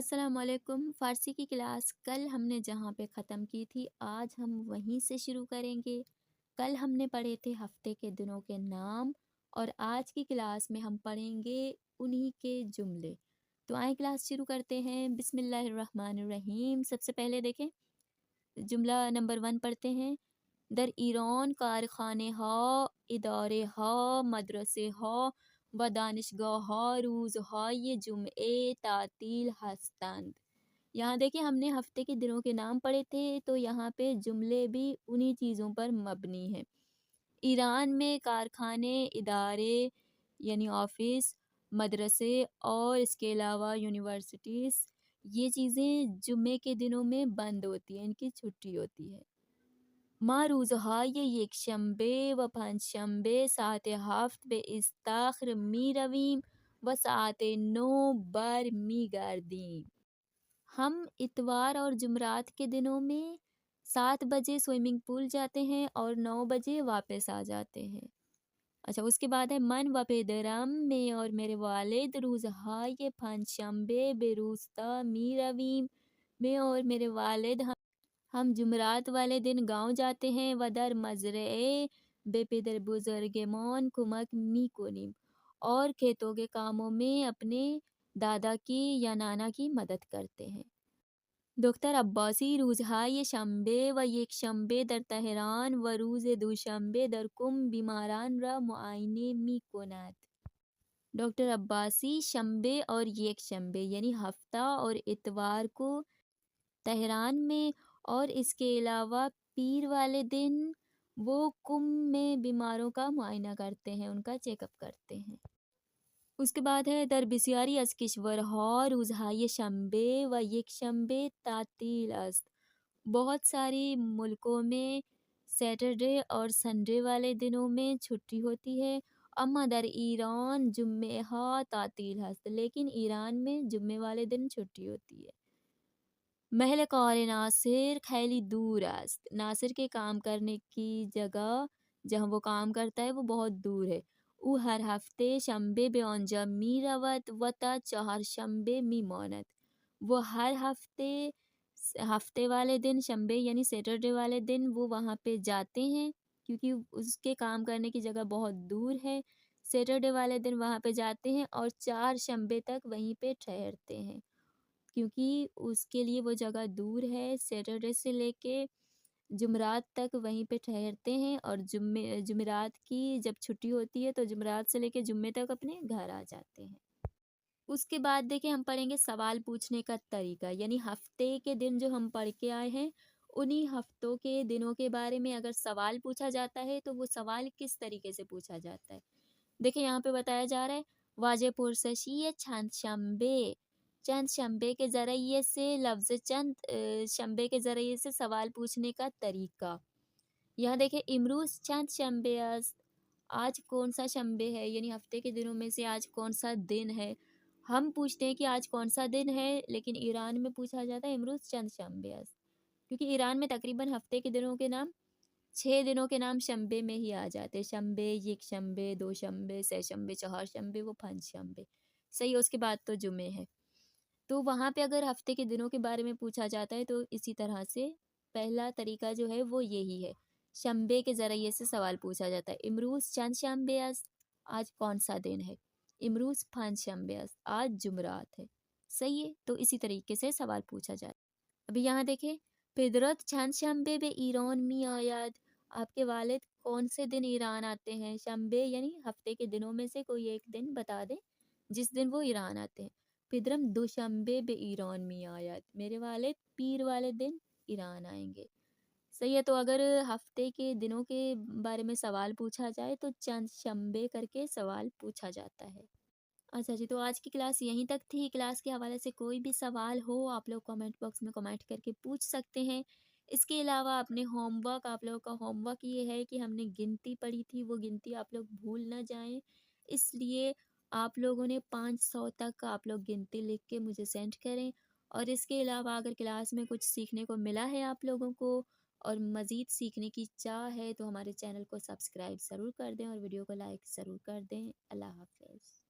अस्सलाम वालेकुम। फ़ारसी की क्लास कल हमने जहाँ पे ख़त्म की थी आज हम वहीं से शुरू करेंगे। कल हमने पढ़े थे हफ्ते के दिनों के नाम और आज की क्लास में हम पढ़ेंगे उन्हीं के जुमले। तो आए क्लास शुरू करते हैं। बिस्मिल्लाहिर्रहमानिर्रहीम। सबसे पहले देखें जुमला नंबर 1 पढ़ते हैं। दर ईरान कारखाने हा, इदारे हा, मदरसे हा व दानिशगाह हा रोज़ हा ये जुम्ए तातील हस्तंद। यहाँ देखिए हमने हफ्ते के दिनों के नाम पढ़े थे तो यहाँ पे जुमले भी उन्हीं चीज़ों पर मबनी है। ईरान में कारखाने, इदारे यानी ऑफिस, मदरसे और इसके अलावा यूनिवर्सिटीज़ ये चीज़ें जुम्मे के दिनों में बंद होती हैं, इनकी छुट्टी होती है। ما روزهای یکشنبه و پنجشنبه ساعت 7 به استخر می رویم و ساعت 9 بر می گردیم۔ हम इतवार और जुमरात के दिनों में 7 बजे स्विमिंग पूल जाते हैं और 9 बजे वापस आ जाते हैं। अच्छा उसके बाद है मन व पेदरम में और मेरे वालिद रोज़हाय पंचशंबे बेरुस्ता मी रवीम में और मेरे वालिद हम जुमरात वाले दिन गांव जाते हैं वदर मजरे बेपिदर बुजुर्गमान कुमक मी कोनिम और खेतों के कामों में अपने दादा की या नाना की मदद करते हैं। डॉक्टर अब्बासी रोज़हाय शंबे व एक शंबे दर तेहरान व रोज़ दूशंबे दर कुम बीमारान र मुआयने मी कोनात। डॉक्टर अब्बासी शंबे और एक शंबे यानी हफ्ता और इतवार को तेहरान में और इसके अलावा पीर वाले दिन वो कुम्भ में बीमारों का मुआयना करते हैं, उनका चेकअप करते हैं। उसके बाद है दर बिस्यारी अज किश्वर और उजहाय शंबे व एक शंबे तातील अस्त। बहुत सारी मुल्कों में सैटरडे और संडे वाले दिनों में छुट्टी होती है। अम्मा दर ईरान जुम्मे हा तातील हस्त, लेकिन ईरान में जुम्मे वाले दिन छुट्टी होती है। महल कार नासिर खैली दूर است। नासिर के काम करने की जगह जहाँ वो काम करता है वो बहुत दूर है। वो हर हफ्ते शंबे बे औंजा मी रवत वता चार शंबे मी मौनत। वो हर हफ्ते वाले दिन शंबे यानी सैटरडे वाले दिन वो वहाँ पे जाते हैं क्योंकि उसके काम करने की जगह बहुत दूर है। सैटरडे वाले दिन वहाँ पे जाते हैं और 4 शंबे तक वहीं पे ठहरते हैं क्योंकि उसके लिए वो जगह दूर है। सैटरडे से लेके जुमरात तक वहीं पे ठहरते हैं और जुमेरात की जब छुट्टी होती है तो जुमरात से लेके जुम्मे तक अपने घर आ जाते हैं। उसके बाद देखिए हम पढ़ेंगे सवाल पूछने का तरीका, यानी हफ्ते के दिन जो हम पढ़ के आए हैं उन्हीं हफ्तों के दिनों के बारे में अगर सवाल पूछा जाता है तो वो सवाल किस तरीके से पूछा जाता है। देखिए यहाँ पे बताया जा रहा है वाजे पुरसशी चंद शंबे, चंद शंबे के ज़रिए से लफ्ज़ चंद शंबे के ज़रिए से सवाल पूछने का तरीका। यहाँ देखिए इमरूज चंद शंबे अस्त, आज कौन सा शंबे है यानी हफ्ते के दिनों में से आज कौन सा दिन है। हम पूछते हैं कि आज कौन सा दिन है, लेकिन ईरान में पूछा जाता है इमरूज चंद शंबे अस्त, क्योंकि ईरान में तकरीबन हफ्ते के दिनों के नाम 6 दिनों के नाम शंबे में ही आ जाते हैं। शंबे, एक शंबे, दो शंबे, सह शंबे, चार शंबे, वो 5 शंबे। सही है, उसके बाद तो जुमे है। तो वहाँ पे अगर हफ्ते के दिनों के बारे में पूछा जाता है तो इसी तरह से पहला तरीका जो है वो यही है, शंबे के ज़रिए से सवाल पूछा जाता है। इमरूज चंद शंबे अस्त, आज कौन सा दिन है। इमरूज 5 शंबे अस्त, आज जुमरात है। सही है, तो इसी तरीके से सवाल पूछा जाता है। अभी यहाँ देखें फिदरत चंद शंबे बे ईरान मी आयाद, आपके वालिद कौन से दिन ईरान आते हैं। शंबे यानी हफ्ते के दिनों में से कोई एक दिन बता दें जिस दिन वो ईरान आते हैं। फिदरम दुशंबे बे ईरान मी आयाद, मेरे वालिद पीर वाले दिन ईरान आएंगे। सही है, तो अगर हफ्ते के दिनों के बारे में सवाल पूछा जाए तो चंद शंबे करके सवाल पूछा जाता है। अच्छा जी, तो आज की क्लास यहीं तक थी। क्लास के हवाले से कोई भी सवाल हो आप लोग कमेंट बॉक्स में कमेंट करके पूछ सकते हैं। इसके अलावा अपने होमवर्क, आप लोगों का होमवर्क ये है कि हमने गिनती पढ़ी थी, वो गिनती आप लोग भूल ना जाएं। इसलिए आप लोगों ने 500 तक आप लोग गिनती लिख के मुझे सेंड करें। और इसके अलावा अगर क्लास में कुछ सीखने को मिला है आप लोगों को और मज़ीद सीखने की चाह है तो हमारे चैनल को सब्सक्राइब ज़रूर कर दें और वीडियो को लाइक ज़रूर कर दें। अल्लाह हाफ़िज़।